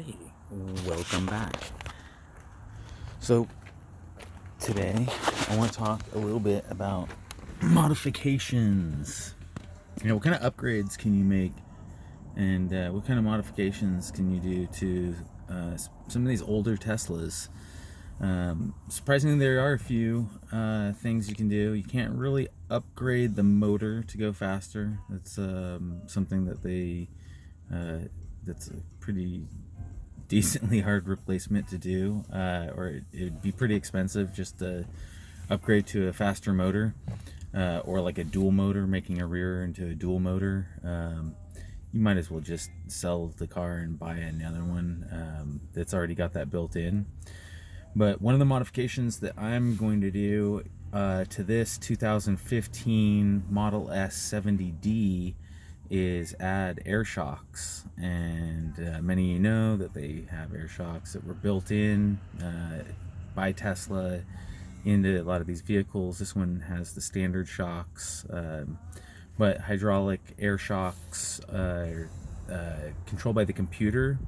Hey, welcome back. So, today I want to talk a little bit about modifications. What kind of upgrades can you make, and what kind of modifications can you do to some of these older Teslas? Surprisingly, there are a few things you can do. You can't really upgrade the motor to go faster. That's something that that's a pretty decently hard replacement to do, or it'd be pretty expensive just to upgrade to a faster motor, or like a dual motor, making a rear into a dual motor. You might as well just sell the car and buy another one that's already got that built in. But one of the modifications that I'm going to do to this 2015 Model S 70D is add air shocks. And many of you know that they have air shocks that were built in by Tesla into a lot of these vehicles. This one has the standard shocks, but hydraulic air shocks are controlled by the computer.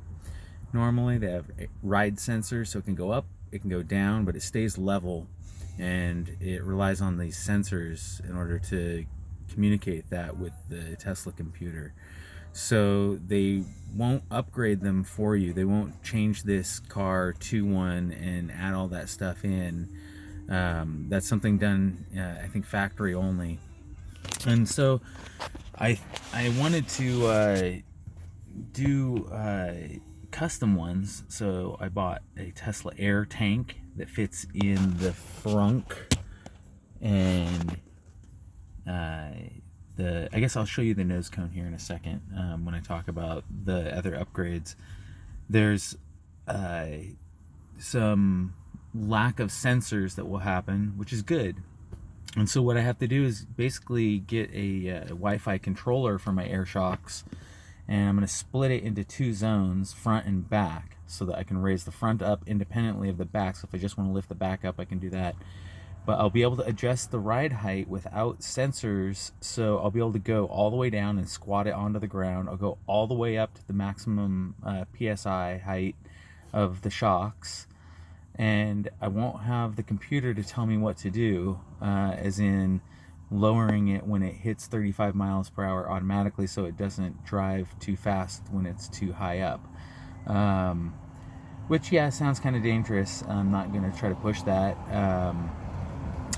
Normally they have ride sensors, so it can go up, it can go down, but it stays level, and it relies on these sensors in order to communicate that with the Tesla computer. So they won't upgrade them for you. They won't change this car to one and add all that stuff in. That's something done, I think, factory only. And so I wanted to do custom ones. So I bought a Tesla Air tank that fits in the frunk, and I guess I'll show you the nose cone here in a second when I talk about the other upgrades. There's some lack of sensors that will happen, which is good. And so what I have to do is basically get a Wi-Fi controller for my air shocks, and I'm going to split it into two zones, front and back, so that I can raise the front up independently of the back. So if I just want to lift the back up, I can do that. But I'll be able to adjust the ride height without sensors, so I'll be able to go all the way down and squat it onto the ground. I'll go all the way up to the maximum PSI height of the shocks, and I won't have the computer to tell me what to do, as in lowering it when it hits 35 miles per hour automatically so it doesn't drive too fast when it's too high up. Which, yeah, sounds kind of dangerous. I'm not going to try to push that.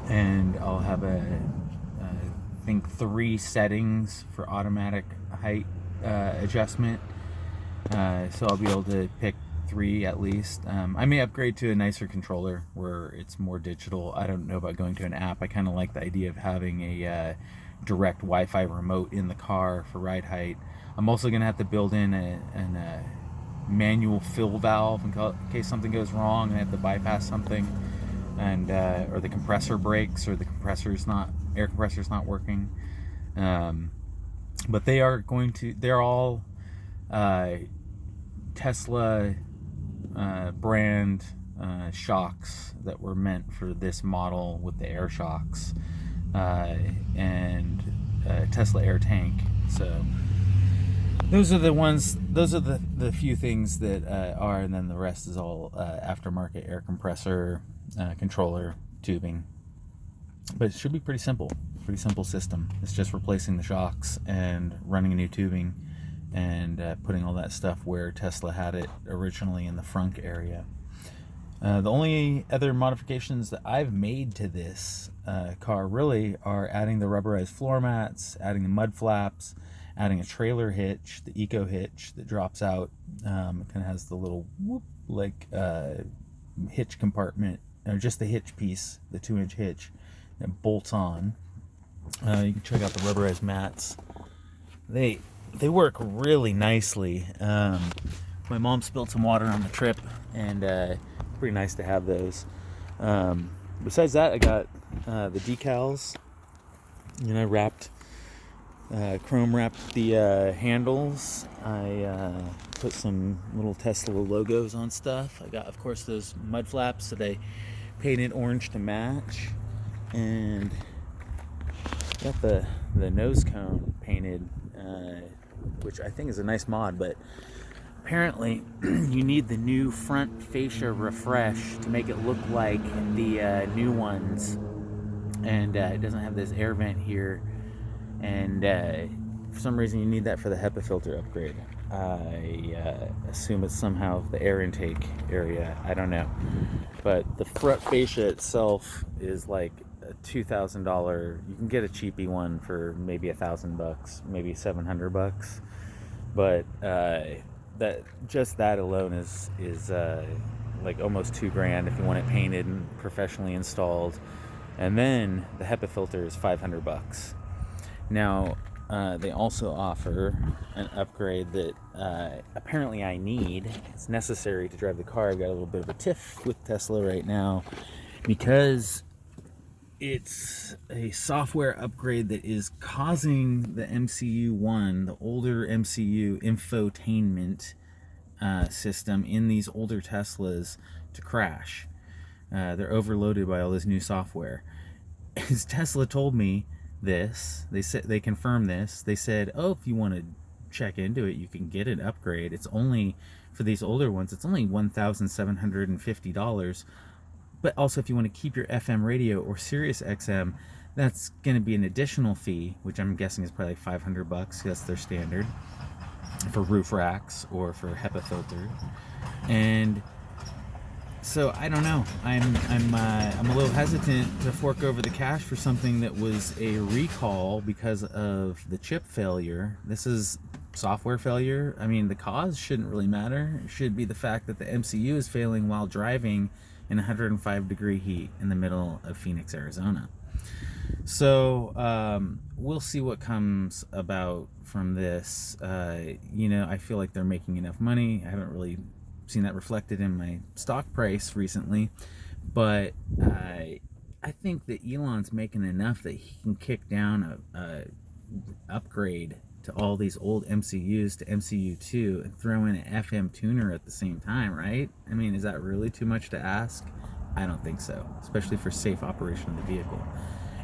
And I'll have I think 3 settings for automatic height adjustment. So I'll be able to pick 3 at least. I may upgrade to a nicer controller where it's more digital. I don't know about going to an app. I kind of like the idea of having a direct Wi-Fi remote in the car for ride height. I'm also going to have to build in a manual fill valve in case something goes wrong and I have to bypass something, and or the compressor breaks, or the air compressor's not working. But they're all Tesla brand shocks that were meant for this model with the air shocks, and Tesla Air tank. So those are the few things that are, and then the rest is all aftermarket air compressor, controller, tubing. But it should be pretty simple system. It's just replacing the shocks and running a new tubing, and putting all that stuff where Tesla had it originally in the frunk area. The only other modifications that I've made to this car really are adding the rubberized floor mats, adding the mud flaps, adding a trailer hitch, the Eco hitch that drops out. It kind of has the little whoop, like hitch compartment, or just the hitch piece, the 2-inch hitch that bolts on. You can check out the rubberized mats. They work really nicely. My mom spilled some water on the trip, and pretty nice to have those. Besides that, I got the decals, and I chrome wrapped the handles. I put some little Tesla logos on stuff. I got, of course, those mud flaps that I painted orange to match, and got the nose cone painted, which I think is a nice mod. But apparently you need the new front fascia refresh to make it look like the new ones, and it doesn't have this air vent here, and for some reason you need that for the HEPA filter upgrade. I assume it's somehow the air intake area, I don't know, but the front fascia itself is like a $2,000. You can get a cheapy one for maybe $1,000, maybe $700, but that alone is like almost $2,000 if you want it painted and professionally installed, and then the HEPA filter is $500. Now they also offer an upgrade that apparently I need. It's necessary to drive the car. I've got a little bit of a tiff with Tesla right now because it's a software upgrade that is causing the MCU1, the older MCU infotainment system in these older Teslas to crash. They're overloaded by all this new software. As Tesla told me this, they confirmed this. They said, oh, if you want to check into it, you can get an upgrade. It's only for these older ones, it's only $1,750. But also, if you want to keep your FM radio or Sirius XM, that's going to be an additional fee, which I'm guessing is probably $500. That's their standard for roof racks or for HEPA filter. And so I don't know. I'm a little hesitant to fork over the cash for something that was a recall because of the chip failure. This is software failure. I mean, the cause shouldn't really matter. It should be the fact that the MCU is failing while driving in 105-degree heat in the middle of Phoenix, Arizona. So we'll see what comes about from this. I feel like they're making enough money. I haven't really seen that reflected in my stock price recently, but I think that Elon's making enough that he can kick down a upgrade to all these old MCUs to MCU2 and throw in an FM tuner at the same time, right? I mean, is that really too much to ask? I don't think so, especially for safe operation of the vehicle.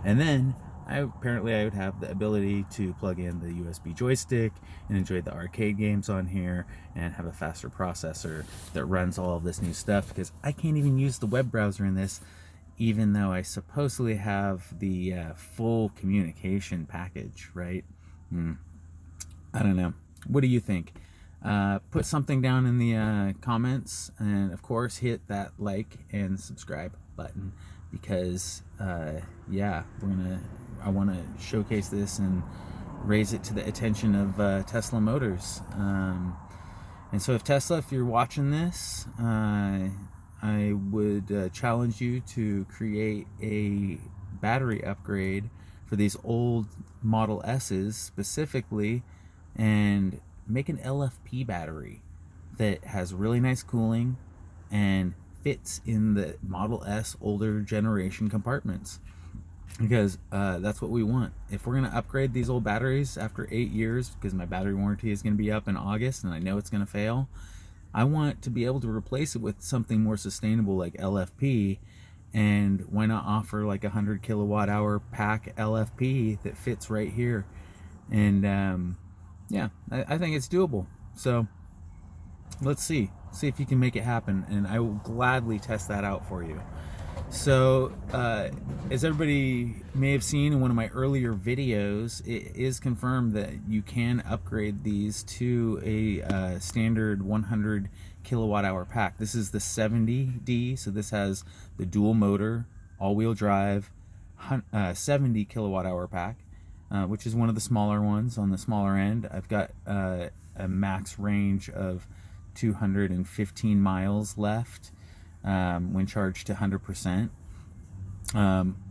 And then I would have the ability to plug in the USB joystick and enjoy the arcade games on here and have a faster processor that runs all of this new stuff, because I can't even use the web browser in this, even though I supposedly have the full communication package, right? I don't know. What do you think? Put something down in the comments, and of course hit that like and subscribe button, because I want to showcase this and raise it to the attention of Tesla Motors. And so if you're watching this, I would challenge you to create a battery upgrade for these old Model S's specifically, and make an LFP battery that has really nice cooling and fits in the Model S older generation compartments, because that's what we want. If we're going to upgrade these old batteries after 8 years, because my battery warranty is going to be up in August and I know it's going to fail, I want to be able to replace it with something more sustainable like LFP. And why not offer like 100 kilowatt hour pack LFP that fits right here? And I think it's doable. So let's see if you can make it happen, and I will gladly test that out for you. So as everybody may have seen in one of my earlier videos, it is confirmed that you can upgrade these to a standard 100 kilowatt hour pack. This is the 70D, so this has the dual motor, all-wheel drive, 70 kilowatt hour pack, which is one of the smaller ones on the smaller end. I've got a max range of 215 miles left when charged to 100%.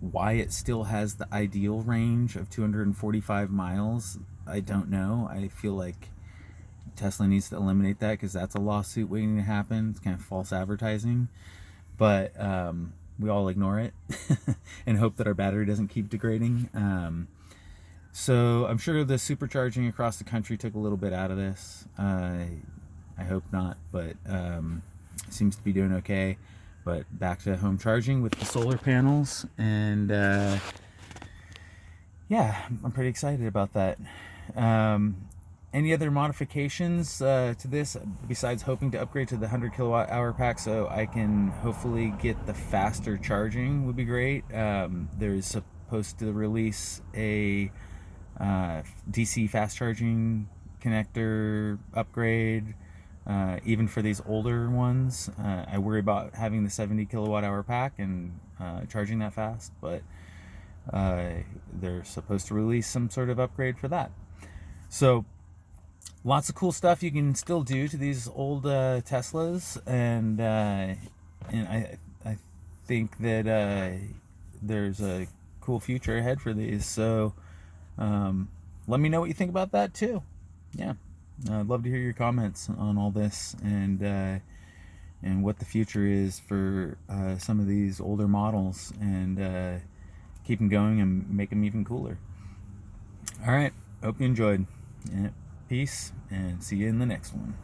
Why it still has the ideal range of 245 miles, I don't know. I feel like Tesla needs to eliminate that, because that's a lawsuit waiting to happen. It's kind of false advertising, but we all ignore it and hope that our battery doesn't keep degrading. So I'm sure the supercharging across the country took a little bit out of this. I hope not, but it seems to be doing okay. But back to home charging with the solar panels, and I'm pretty excited about that. any other modifications to this besides hoping to upgrade to the 100 kilowatt hour pack so I can hopefully get the faster charging would be great. There's supposed to release a DC fast charging connector upgrade, even for these older ones. I worry about having the 70 kilowatt hour pack and charging that fast, but they're supposed to release some sort of upgrade for that. So lots of cool stuff you can still do to these old Teslas, and I think that there's a cool future ahead for these. So let me know what you think about that too. Yeah, I'd love to hear your comments on all this, and what the future is for some of these older models, and keep them going and make them even cooler. All right, hope you enjoyed. Yeah, peace, and see you in the next one.